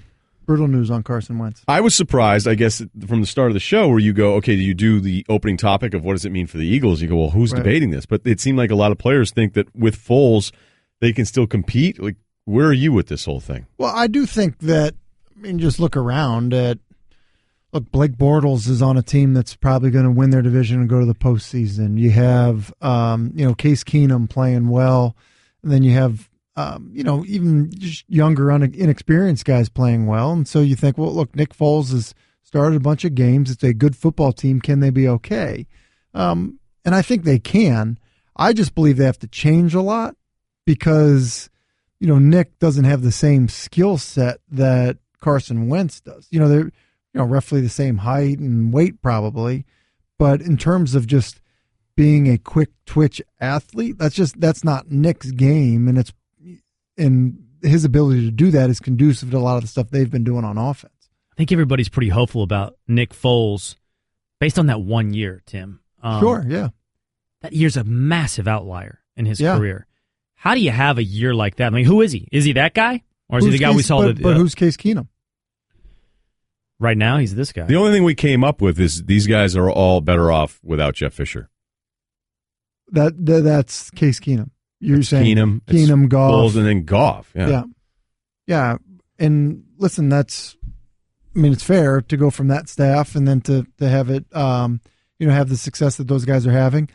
Carson Wentz. I was surprised, I guess, from the start of the show where you go, okay, you do the opening topic of what does it mean for the Eagles? You go, well, who's debating this? But it seemed like a lot of players think that with Foles, they can still compete. Like, where are you with this whole thing? Well, I do think that, just look around at, Blake Bortles is on a team that's probably going to win their division and go to the postseason. You have, Case Keenum playing well, and then you have, even just younger, inexperienced guys playing well. And so you think, well, look, Nick Foles has started a bunch of games. It's a good football team. Can they be okay? And I think they can. I just believe they have to change a lot because, Nick doesn't have the same skill set that Carson Wentz does. They're, roughly the same height and weight probably. But in terms of just being a quick twitch athlete, that's not Nick's game. And his ability to do that is conducive to a lot of the stuff they've been doing on offense. I think everybody's pretty hopeful about Nick Foles based on that 1 year, Tim. Sure, yeah. That year's a massive outlier in his career. How do you have a year like that? Who is he? Is he that guy? Or is he the guy we saw? But who's Case Keenum? Right now, he's this guy. The only thing we came up with is these guys are all better off without Jeff Fisher. That's Case Keenum. You're saying Keenum, Goff, Foles, and then Goff. Yeah. And listen, it's fair to go from that staff and then to have it, have the success that those guys are having.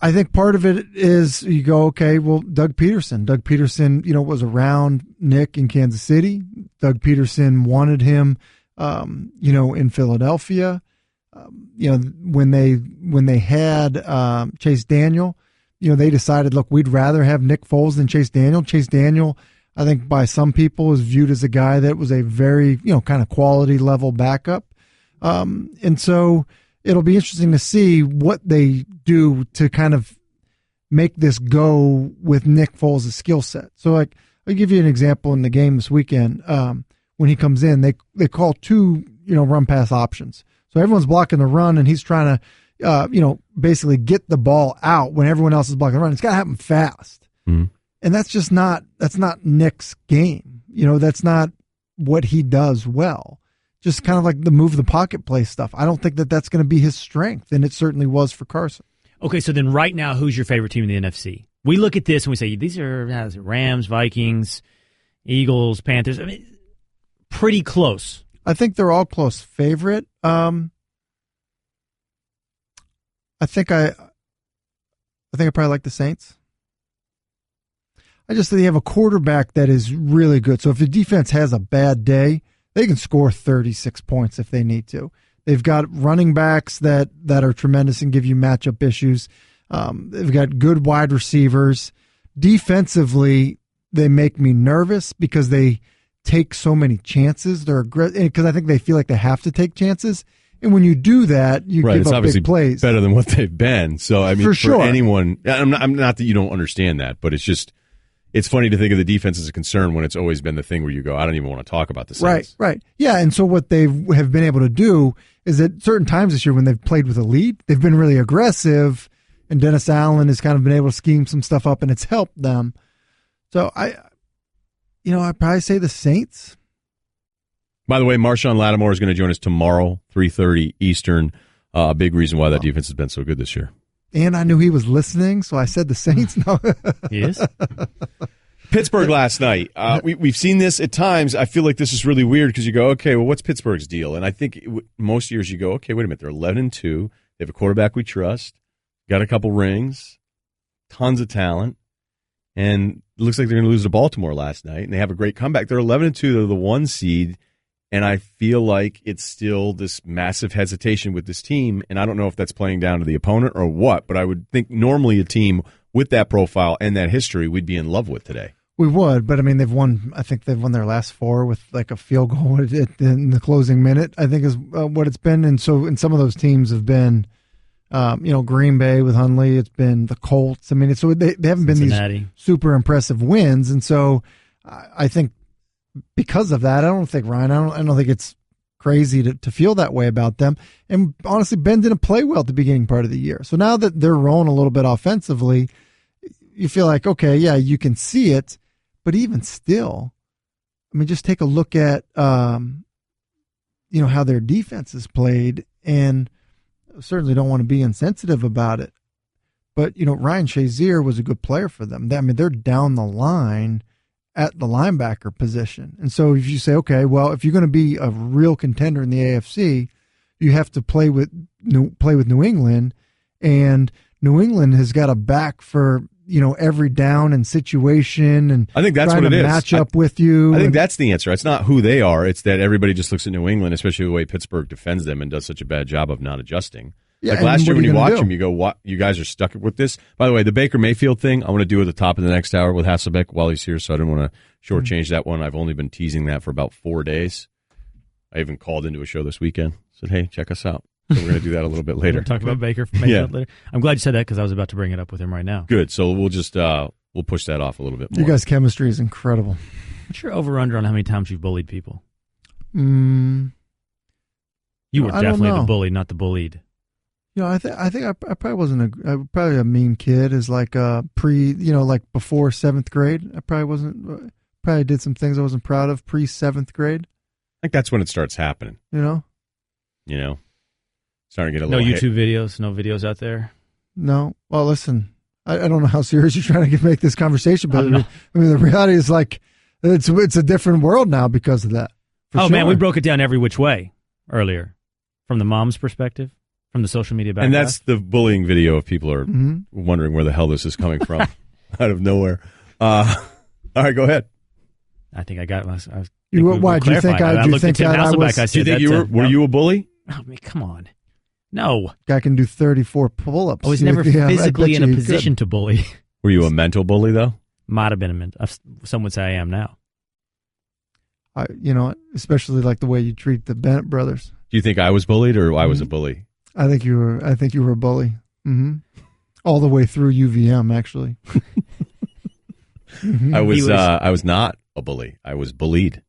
I think part of it is you go, okay, well, Doug Peterson. Doug Peterson, was around Nick in Kansas City. Doug Peterson wanted him, in Philadelphia. When they had Chase Daniel, they decided, look, we'd rather have Nick Foles than Chase Daniel. Chase Daniel, I think by some people is viewed as a guy that was a very, kind of quality level backup. And so it'll be interesting to see what they do to kind of make this go with Nick Foles' skill set. So I'll give you an example in the game this weekend. When he comes in, they call two, run pass options. So everyone's blocking the run and he's trying to, basically get the ball out when everyone else is blocking the run. It's got to happen fast. Mm-hmm. And that's not Nick's game. That's not what he does well. Just kind of like the move the pocket play stuff. I don't think that that's going to be his strength, and it certainly was for Carson. Okay, so then right now, who's your favorite team in the NFC? We look at this and we say, these are Rams, Vikings, Eagles, Panthers. Pretty close. I think they're all close. Favorite? I think I probably like the Saints. I just think they have a quarterback that is really good. So if the defense has a bad day, they can score 36 points if they need to. They've got running backs that are tremendous and give you matchup issues. They've got good wide receivers. Defensively, they make me nervous because they take so many chances. They're aggressive because I think they feel like they have to take chances. And when you do that, you give up big plays. Better than what they've been. So I mean, for sure. Anyone, I'm not that you don't understand that, but it's funny to think of the defense as a concern when it's always been the thing where you go, I don't even want to talk about the Saints. Right. Yeah, and so what they have been able to do is at certain times this year when they've played with a lead, they've been really aggressive, and Dennis Allen has kind of been able to scheme some stuff up, and it's helped them. So I'd probably say the Saints. By the way, Marshawn Lattimore is going to join us tomorrow, 3:30 Eastern. A big reason why that defense has been so good this year. And I knew he was listening, so I said the Saints. No, he is. Pittsburgh last night. We've seen this at times. I feel like this is really weird because you go, okay, well, what's Pittsburgh's deal? And I think most years you go, okay, wait a minute, they're 11-2. They have a quarterback we trust, got a couple rings, tons of talent, and it looks like they're going to lose to Baltimore last night. And they have a great comeback. They're 11-2. They're the 1 seed. And I feel like it's still this massive hesitation with this team, and I don't know if that's playing down to the opponent or what, but I would think normally a team with that profile and that history we'd be in love with today. We would, but I mean, I think they've won their last 4 with like a field goal in the closing minute, I think is what it's been. And so, and some of those teams have been, Green Bay with Hundley, it's been the Colts. I mean, they haven't been these super impressive wins. And so I think, because of that, I don't think it's crazy to feel that way about them. And honestly, Ben didn't play well at the beginning part of the year. So now that they're rolling a little bit offensively, you feel like, okay, yeah, you can see it. But even still, I mean, just take a look at, how their defense is played. And I certainly don't want to be insensitive about it. But, Ryan Shazier was a good player for them. I mean, they're down the line at the linebacker position. And so if you say, okay, well, if you're going to be a real contender in the AFC, you have to play with New England, and New England has got a back for, every down and situation, and I think that's what it is. Match up with you. I think that's the answer. It's not who they are. It's that everybody just looks at New England, especially the way Pittsburgh defends them and does such a bad job of not adjusting. Yeah, like last year when you watch them, you go, what? You guys are stuck with this? By the way, the Baker Mayfield thing, I want to do at the top of the next hour with Hasselbeck while he's here, so I didn't want to shortchange that one. I've only been teasing that for about 4 days. I even called into a show this weekend. Said, hey, check us out. So we're going to do that a little bit later. Talk about Baker Mayfield later. I'm glad you said that because I was about to bring it up with him right now. Good. So we'll just we'll push that off a little bit more. You guys' chemistry is incredible. What's your over-under on how many times you've bullied people? You were definitely the bully, not the bullied. I think I probably wasn't probably a mean kid as like like before 7th grade. I probably did some things I wasn't proud of pre 7th grade. I think that's when it starts happening. Starting to get a little YouTube videos, no videos out there. No. Well, listen, I don't know how serious you're trying to make this conversation, but I mean, the reality is like it's a different world now because of that. Man, we broke it down every which way earlier, from the mom's perspective. From the social media background. And that's the bullying video if people are wondering where the hell this is coming from out of nowhere. All right, go ahead. I think I got it. Why do you think I were you a bully? I mean, come on. No. Guy can do 34 pull-ups. I was never physically in a position to bully. Were you a mental bully, though? Might have been a mental. Some would say I am now. Especially like the way you treat the Bennett brothers. Do you think I was bullied or I was a bully? I think you were a bully. Mm-hmm. All the way through UVM, actually. I was not a bully. I was bullied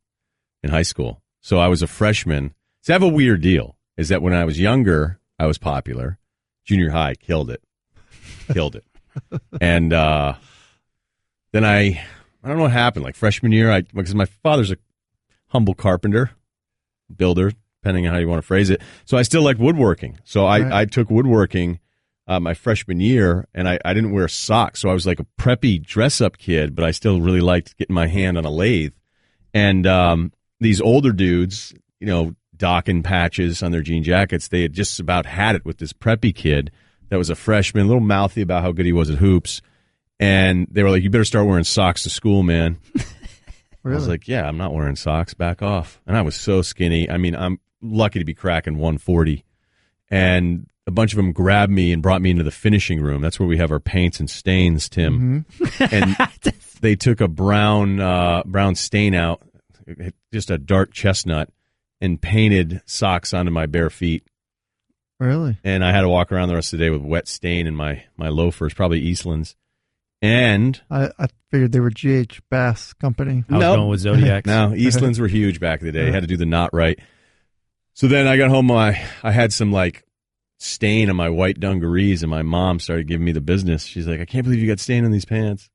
in high school. So I was a freshman. So I have a weird deal. Is that when I was younger, I was popular. Junior high, killed it. And then I don't know what happened. Like freshman year, because my father's a humble carpenter, builder, depending on how you want to phrase it. So I still like woodworking. So I took woodworking my freshman year, and I didn't wear socks. So I was like a preppy dress-up kid, but I still really liked getting my hand on a lathe. And these older dudes, docking patches on their jean jackets, they had just about had it with this preppy kid that was a freshman, a little mouthy about how good he was at hoops. And they were like, you better start wearing socks to school, man. Really? I was like, yeah, I'm not wearing socks. Back off. And I was so skinny. I mean, I'm lucky to be cracking 140. And a bunch of them grabbed me and brought me into the finishing room. That's where we have our paints and stains, Tim. And they took a brown stain out, just a dark chestnut, and painted socks onto my bare feet. Really? And I had to walk around the rest of the day with wet stain in my loafers, probably Eastlands. And I figured they were GH Bass Company. I was going with Zodiacs. No, Eastlands were huge back in the day. Had to do the knot right. So then I got home. I had some like stain on my white dungarees, and my mom started giving me the business. She's like, I can't believe you got stain on these pants.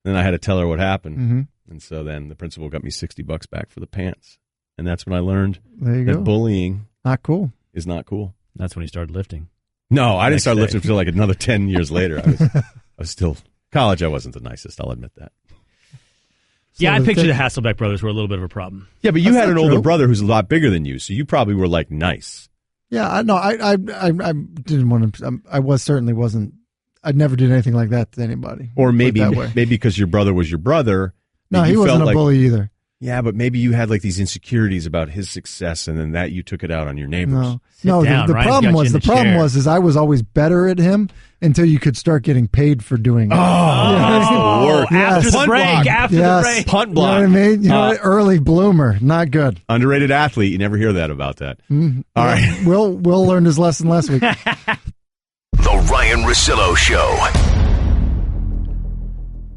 And then I had to tell her what happened. Mm-hmm. And so then the principal got me $60 back for the pants. And that's when I learned There you that go. bullying Not cool. is not cool. That's when he started lifting. No, I didn't Next start day. lifting until like another 10 years later. I was still college. I wasn't the nicest. I'll admit that. Yeah, I the picture thing- the Hasselbeck brothers were a little bit of a problem. Yeah, but you That's had an not older true. brother who's a lot bigger than you, so you probably were like nice. Yeah, I didn't want to. I certainly wasn't. I never did anything like that to anybody. Or Put it maybe that way. maybe because your brother was your brother. No, that he you wasn't felt a like, bully either. Yeah, but maybe you had like these insecurities about his success, and then that you took it out on your neighbors. No, down, the Ryan's problem got you was in the the problem chair. was I was always better at him until you could start getting paid for doing it. That's the worst. After the Punt break, block. after Yes. the break. Punt You know block. what I mean? You know, early bloomer, not good. Underrated athlete. You never hear that about that. Mm-hmm. All right. Will learned his lesson last week. The Ryen Russillo Show.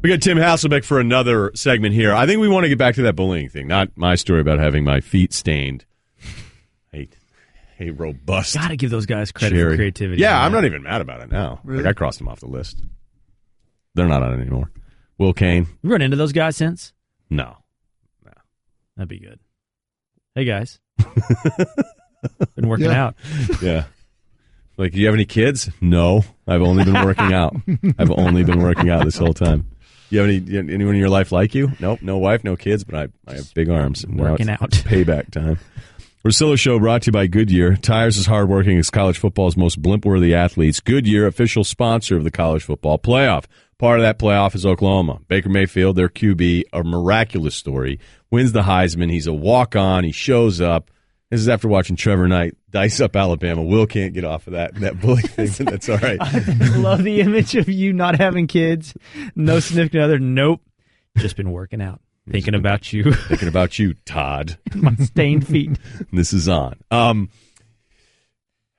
We got Tim Hasselbeck for another segment here. I think we want to get back to that bullying thing, not my story about having my feet stained. Hey, robust. Got to give those guys credit Jerry. for creativity. Yeah, man. I'm not even mad about it now. Really? Like I crossed them off the list. They're not on it anymore. Will Kane? You run into those guys since? No. That'd be good. Hey, guys. Been working Yeah. out. Yeah. Like, do you have any kids? No. I've only been working out. I've only been working out this whole time. You have anyone in your life like you? Nope. No wife, no kids, but I have big arms. And Working now it's out. Payback time. Russillo Show brought to you by Goodyear. Tires as hardworking as college football's most blimp-worthy athletes. Goodyear, official sponsor of the college football playoff. Part of that playoff is Oklahoma. Baker Mayfield, their QB, a miraculous story. Wins the Heisman. He's a walk-on. He shows up. This is after watching Trevor Knight dice up Alabama. Will can't get off of that bully thing, but that's all right. I love the image of you not having kids, no significant other. Nope. Just been working out. Thinking about you. Thinking about you, Todd. My stained feet. This is on.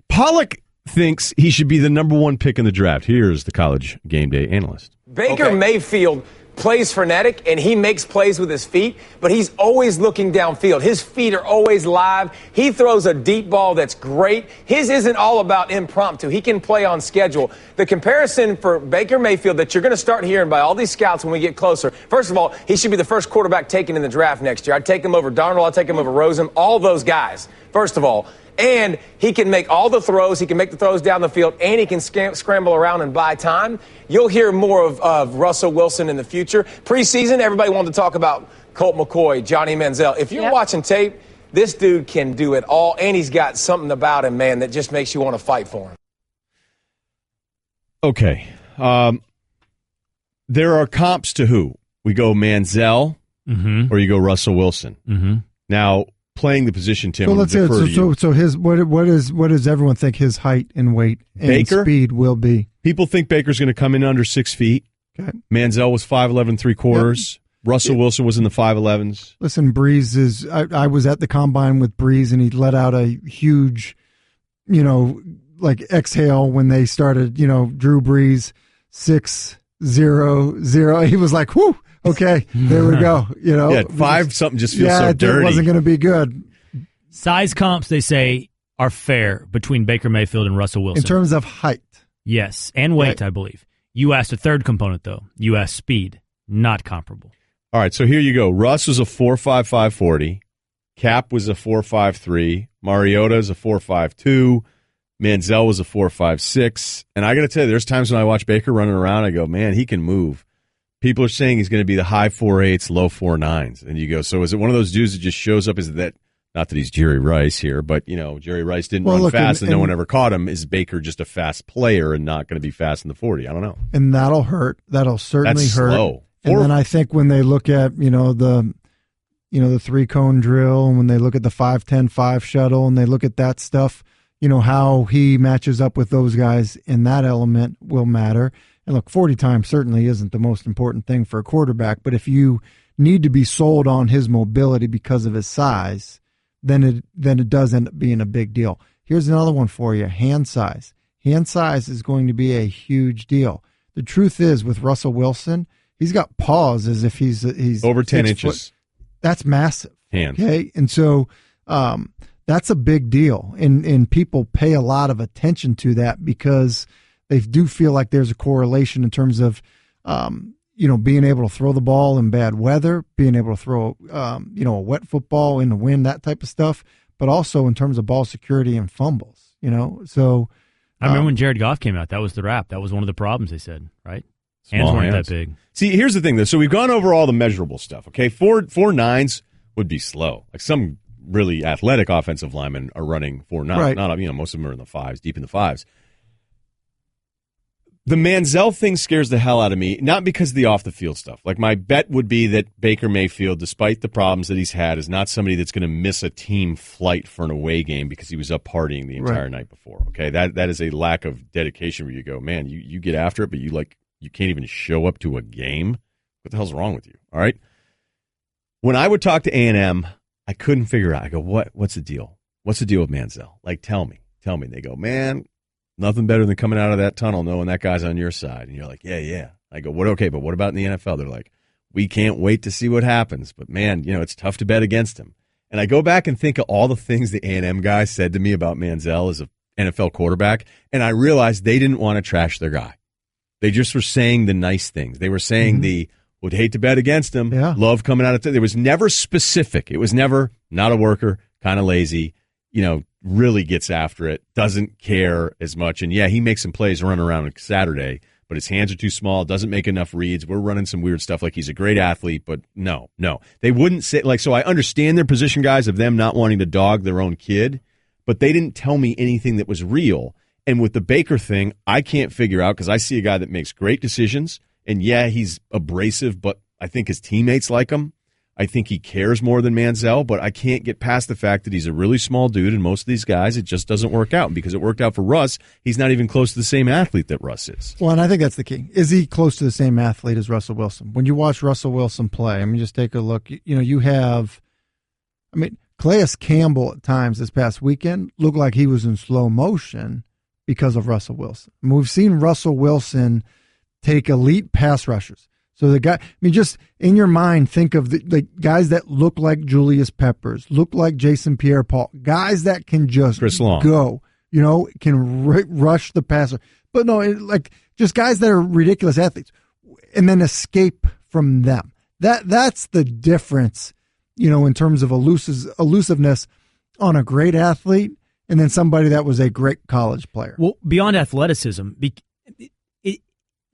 Pollock thinks he should be the number one pick in the draft. Here's the College Game Day analyst. Baker Mayfield plays frenetic and he makes plays with his feet, but he's always looking downfield. His feet are always live. He throws a deep ball that's great. His isn't all about impromptu. He can play on schedule. The comparison for Baker Mayfield that you're going to start hearing by all these scouts when we get closer, first of all, he should be the first quarterback taken in the draft next year. I'd take him over Darnold. I'd take him over Rosen, all those guys, first of all. And he can make all the throws. He can make the throws down the field, and he can scramble around and buy time. You'll hear more of Russell Wilson in the future. Preseason, everybody wanted to talk about Colt McCoy, Johnny Manziel. If you're watching tape, this dude can do it all, and he's got something about him, man, that just makes you want to fight for him. Okay. There are comps to who? We go Manziel or you go Russell Wilson. Mm-hmm. Now, playing the position, Tim, So let's defer to you. so his what does everyone think his height and weight and Baker? speed will be? People think Baker's going to come in under 6 feet. Okay. Manziel was 5'11", 3/4. Russell Wilson was in the 5'11s. Listen, Breeze is. I was at the combine with Breeze, and he let out a huge, like exhale when they started. Drew Brees 6'0". He was like, "Whoo, okay, there we go." Yeah, 5 something just feels so dirty. It wasn't going to be good Size comps, they say, are fair between Baker Mayfield and Russell Wilson. in terms of height. Yes, and weight, I believe. You asked a third component, though. You asked speed. Not comparable. All right, so here you go. Russ was a 4.5, 540. Cap was a 4.53. Mariota is a 4.52. Manziel was a 4.56. And I got to tell you, there's times when I watch Baker running around, I go, man, he can move. People are saying he's going to be the high 4.8s, low 4.9s. And you go, so is it one of those dudes that just shows up as that Not that he's Jerry Rice here, but, Jerry Rice didn't run fast and no one ever caught him. Is Baker just a fast player and not going to be fast in the 40? I don't know. And that'll hurt. That'll certainly hurt. Slow. And then I think when they look at, the 3-cone drill, and when they look at the 5-10-5 shuttle, and they look at that stuff, how he matches up with those guys in that element will matter. And look, 40 time certainly isn't the most important thing for a quarterback, but if you need to be sold on his mobility because of his size, then it does end up being a big deal. Here's another one for you, hand size. Hand size is going to be a huge deal. The truth is, with Russell Wilson, he's got paws as if he's over 10 inches. That's massive. Hands. Okay, and so that's a big deal, and people pay a lot of attention to that because they do feel like there's a correlation in terms of being able to throw the ball in bad weather, being able to throw a wet football in the wind, that type of stuff, but also in terms of ball security and fumbles. So I remember when Jared Goff came out, that was the rap. That was one of the problems they said, right? Small hands weren't hands. that big. See, here's the thing, though. So we've gone over all the measurable stuff, okay? 4.9s would be slow. Like some really athletic offensive linemen are running 4.9. Right. Not, most of them are in the 5s, deep in the 5s. The Manziel thing scares the hell out of me, not because of the off-the-field stuff. Like, my bet would be that Baker Mayfield, despite the problems that he's had, is not somebody that's going to miss a team flight for an away game because he was up partying the entire night before, okay? That is a lack of dedication where you go, man, you get after it, but you can't even show up to a game? What the hell's wrong with you, all right? When I would talk to A&M, I couldn't figure out. I go, what's the deal? What's the deal with Manziel? Like, tell me. And they go, man, nothing better than coming out of that tunnel knowing that guy's on your side. And you're like, yeah. I go, but what about in the NFL? They're like, we can't wait to see what happens. But, man, it's tough to bet against him. And I go back and think of all the things the A&M guy said to me about Manziel as an NFL quarterback, and I realized they didn't want to trash their guy. They just were saying the nice things. They were saying would hate to bet against him, love coming out of it. There was never specific. It was never not a worker, kind of lazy, really gets after it, doesn't care as much. And, he makes some plays running around on Saturday, but his hands are too small, doesn't make enough reads. We're running some weird stuff like he's a great athlete, but no. They wouldn't say, so I understand their position guys of them not wanting to dog their own kid, but they didn't tell me anything that was real. And with the Baker thing, I can't figure out because I see a guy that makes great decisions, and, he's abrasive, but I think his teammates like him. I think he cares more than Manziel, but I can't get past the fact that he's a really small dude, and most of these guys, it just doesn't work out. And because it worked out for Russ, he's not even close to the same athlete that Russ is. Well, and I think that's the key. Is he close to the same athlete as Russell Wilson? When you watch Russell Wilson play, just take a look. You have, Calais Campbell at times this past weekend looked like he was in slow motion because of Russell Wilson. We've seen Russell Wilson take elite pass rushers. So the guy, just in your mind, think of the guys that look like Julius Peppers, look like Jason Pierre-Paul, guys that can just go, can rush the passer. But no, just guys that are ridiculous athletes and then escape from them. That's the difference, in terms of elusiveness on a great athlete and then somebody that was a great college player. Well, beyond athleticism,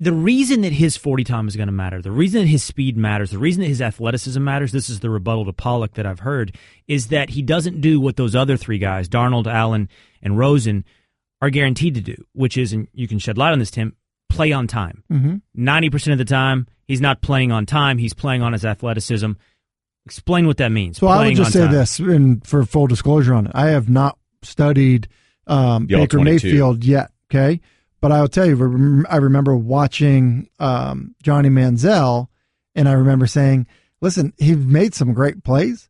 the reason that his 40 time is going to matter, the reason that his speed matters, the reason that his athleticism matters, this is the rebuttal to Pollock that I've heard, is that he doesn't do what those other three guys, Darnold, Allen, and Rosen, are guaranteed to do, which is, and you can shed light on this, Tim, play on time. 90% of the time, he's not playing on time, he's playing on his athleticism. Explain what that means. So I would just say this, and for full disclosure on it, I have not studied Baker Mayfield yet, okay? But I'll tell you, I remember watching Johnny Manziel, and I remember saying, listen, he made some great plays,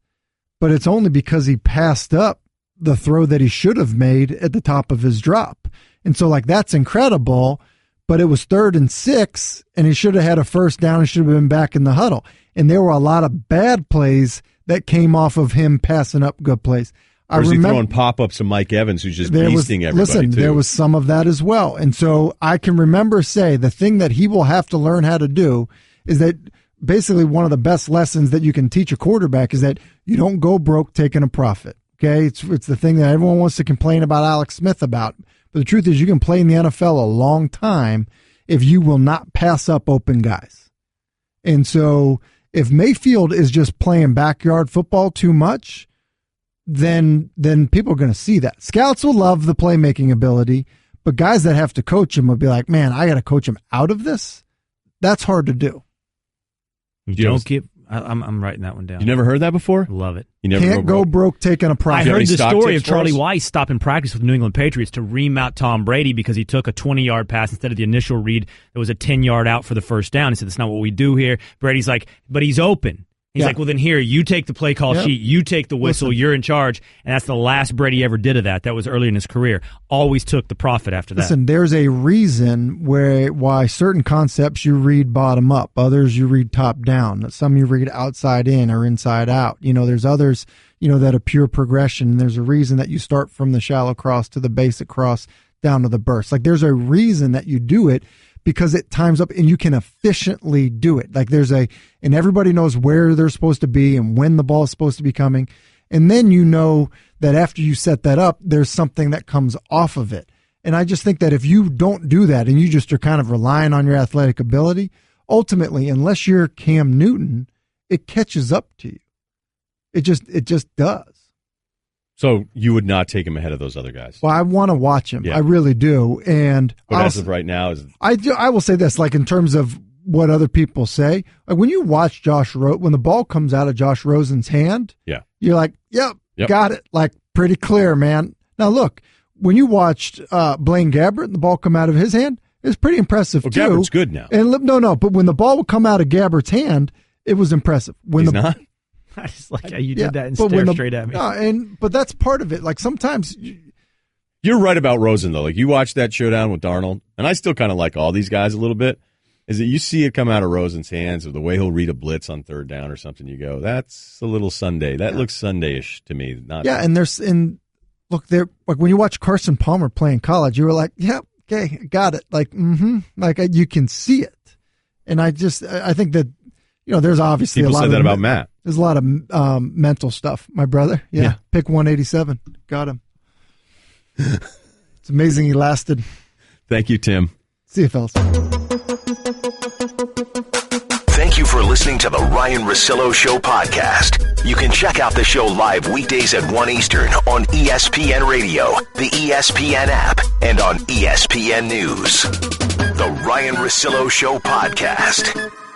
but it's only because he passed up the throw that he should have made at the top of his drop. And so, that's incredible, but it was 3rd and 6, and he should have had a first down and should have been back in the huddle. And there were a lot of bad plays that came off of him passing up good plays. Or is he throwing pop-ups to Mike Evans, who's just beasting everybody, listen, too? There was some of that as well. And so I can remember the thing that he will have to learn how to do is that basically one of the best lessons that you can teach a quarterback is that you don't go broke taking a profit. Okay? It's the thing that everyone wants to complain about Alex Smith about. But the truth is you can play in the NFL a long time if you will not pass up open guys. And so if Mayfield is just playing backyard football too much, then people are going to see that. Scouts will love the playmaking ability, but guys that have to coach him will be like, man, I got to coach him out of this. That's hard to do. I'm writing that one down. You never heard that before? Love it. You never Can't go broke taking a profit. I heard the story of Charlie Weiss stopping practice with the New England Patriots to ream out Tom Brady because he took a 20-yard pass instead of the initial read that was a 10-yard out for the first down. He said, that's not what we do here. Brady's like, but he's open. He's like, well, then here, you take the play call sheet, you take the whistle, you're in charge. And that's the last Brady ever did of that. That was early in his career. Always took the profit after that. Listen, there's a reason why certain concepts you read bottom up, others you read top down, some you read outside in or inside out. There's others, that are pure progression. There's a reason that you start from the shallow cross to the basic cross down to the burst. Like there's a reason that you do it. Because it times up and you can efficiently do it. Like and everybody knows where they're supposed to be and when the ball is supposed to be coming. And then you know that after you set that up, there's something that comes off of it. And I just think that if you don't do that and you just are kind of relying on your athletic ability, ultimately, unless you're Cam Newton, it catches up to you. It just does. So you would not take him ahead of those other guys? Well, I want to watch him. Yeah. I really do. And but as of right now, I will say this, like in terms of what other people say, like when you watch when the ball comes out of Josh Rosen's hand, you're like, yep, got it. Like pretty clear, man. Now look, when you watched Blaine Gabbert and the ball come out of his hand, it was pretty impressive too. Gabbert's good now. And no, but when the ball would come out of Gabbert's hand, it was impressive. He's not? I just like how you did that and stared straight at me. But that's part of it. Like sometimes you're right about Rosen though. Like you watch that showdown with Darnold, and I still kind of like all these guys a little bit. Is that you see it come out of Rosen's hands, or the way he'll read a blitz on third down or something? You go, that's a little Sunday. That looks Sunday-ish to me. Look there. Like when you watch Carson Palmer play in college, you were like, yeah, okay, got it. Like like you can see it, and I think that. There's obviously people a lot said that about Matt. There's a lot of mental stuff. My brother, pick 187, got him. It's amazing he lasted. Thank you, Tim. See you, fellas. Thank you for listening to the Ryen Russillo Show podcast. You can check out the show live weekdays at 1 Eastern on ESPN Radio, the ESPN app, and on ESPN News. The Ryen Russillo Show podcast.